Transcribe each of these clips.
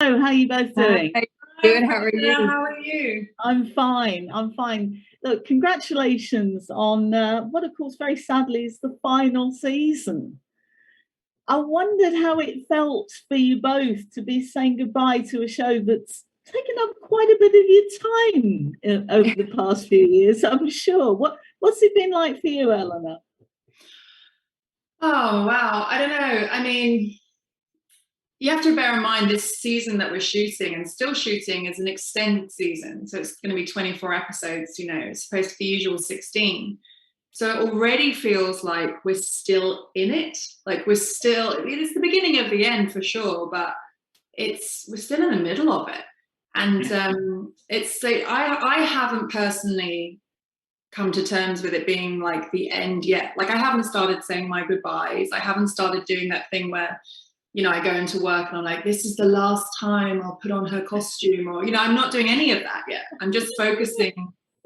Hello, how are you both doing? Hi, good. How are you? How are you? I'm fine. I'm fine. Look, congratulations on what, of course, very sadly is the final season. I wondered how it felt for you both to be saying goodbye to a show that's taken up quite a bit of your time over the past few years, I'm sure. What's it been like for you, Eleanor? Oh, wow. I don't know. I mean, you have to bear in mind this season that we're shooting and still shooting is an extended season. So it's going to be 24 episodes, it's supposed to be the usual 16. So it already feels like we're still in it. Like it's the beginning of the end for sure, but we're still in the middle of it. And I haven't personally come to terms with it being like the end yet. Like I haven't started saying my goodbyes. I haven't started doing that thing where, I go into work and I'm like, this is the last time I'll put on her costume, or, I'm not doing any of that yet. I'm just focusing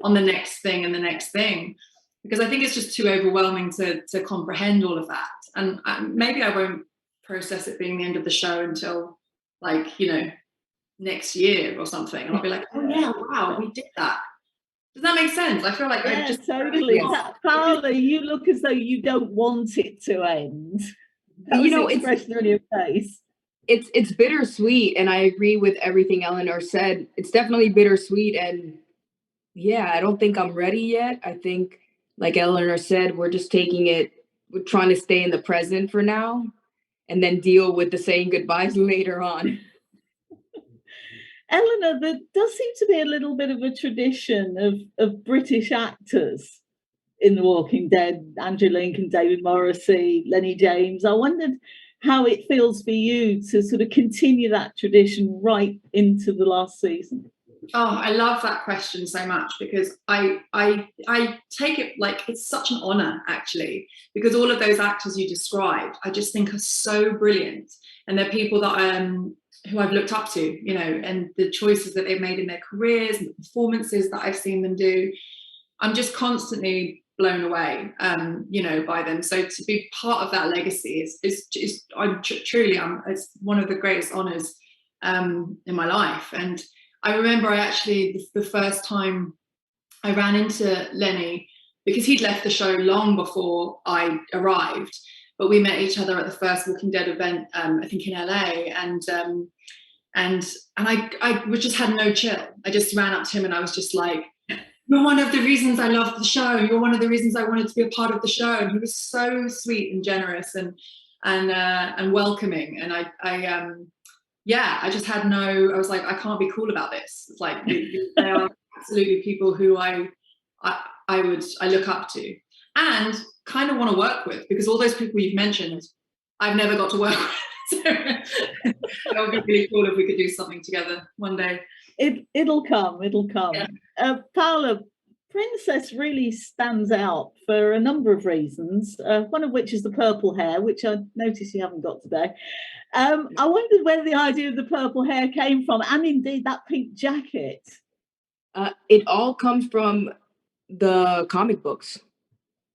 on the next thing and the next thing, because I think it's just too overwhelming to comprehend all of that. And maybe I won't process it being the end of the show until next year or something. And I'll be like, oh yeah, wow, we did that. Does that make sense? I feel like I just totally. Paola, you look as though you don't want it to end. Expression on your face. It's bittersweet, and I agree with everything Eleanor said. It's definitely bittersweet, and yeah, I don't think I'm ready yet. I think, like Eleanor said, we're trying to stay in the present for now, and then deal with the saying goodbyes later on. Eleanor, there does seem to be a little bit of a tradition of British actors in The Walking Dead, Andrew Lincoln, David Morrissey, Lenny James. I wondered how it feels for you to sort of continue that tradition right into the last season. Oh, I love that question so much, because I take it like it's such an honor, actually, because all of those actors you described, I just think are so brilliant. And they're people that who I've looked up to, and the choices that they've made in their careers and the performances that I've seen them do. I'm just constantly blown away, by them. So to be part of that legacy is it's one of the greatest honors in my life. And I remember the first time I ran into Lenny, because he'd left the show long before I arrived, but we met each other at the first Walking Dead event, I think in LA, and I just had no chill. I just ran up to him and I was just like, you're one of the reasons I love the show. You're one of the reasons I wanted to be a part of the show. And he was so sweet and generous and welcoming. And I just had I was like, I can't be cool about this. It's like, they are absolutely people who I look up to and kind of want to work with, because all those people you've mentioned, I've never got to work with. So that would be really cool if we could do something together one day. It'll come. Yeah. Paola, Princess really stands out for a number of reasons, one of which is the purple hair, which I notice you haven't got today. I wondered where the idea of the purple hair came from, and indeed that pink jacket. It all comes from the comic books.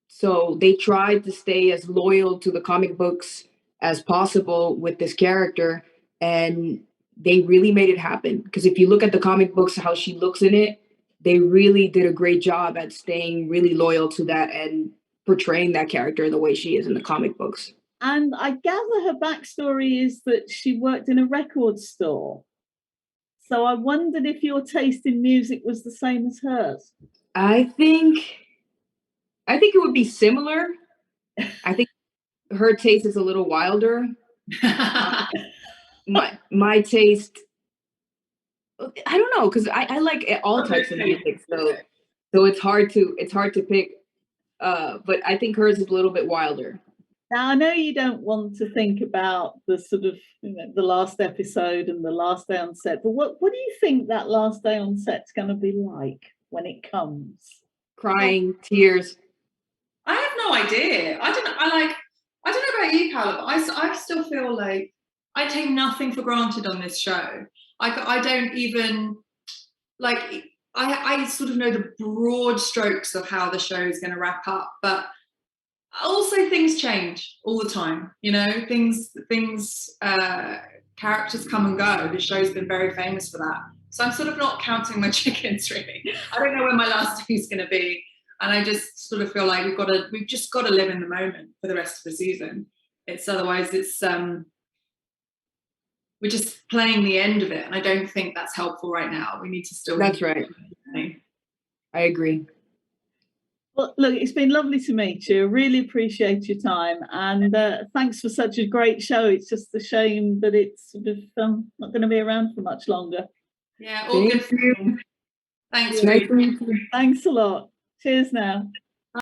So they tried to stay as loyal to the comic books as possible with this character, and they really made it happen. Because if you look at the comic books, how she looks in it, they really did a great job at staying really loyal to that and portraying that character the way she is in the comic books. And I gather her backstory is that she worked in a record store. So I wondered if your taste in music was the same as hers. I think it would be similar. I think her taste is a little wilder. My taste, I don't know, because I like all types of music, so it's hard to pick. But I think hers is a little bit wilder. Now I know you don't want to think about the sort of the last episode and the last day on set, but what do you think that last day on set's going to be like when it comes? Crying, tears. I have no idea. I don't know about you, Paola, but I still feel like I take nothing for granted on this show. I don't even, like, I sort of know the broad strokes of how the show is going to wrap up, but also things change all the time. Things characters come and go. The show's been very famous for that. So I'm sort of not counting my chickens, really. I don't know when my last day is going to be. And I just sort of feel like we've just got to live in the moment for the rest of the season. Otherwise we're just playing the end of it. And I don't think that's helpful right now. We need to still. That's right. I agree. Well, look, it's been lovely to meet you. I really appreciate your time, and thanks for such a great show. It's just a shame that it's sort of not going to be around for much longer. Yeah, all good for you. Thanks. Nice to meet you. Thanks a lot. Cheers now.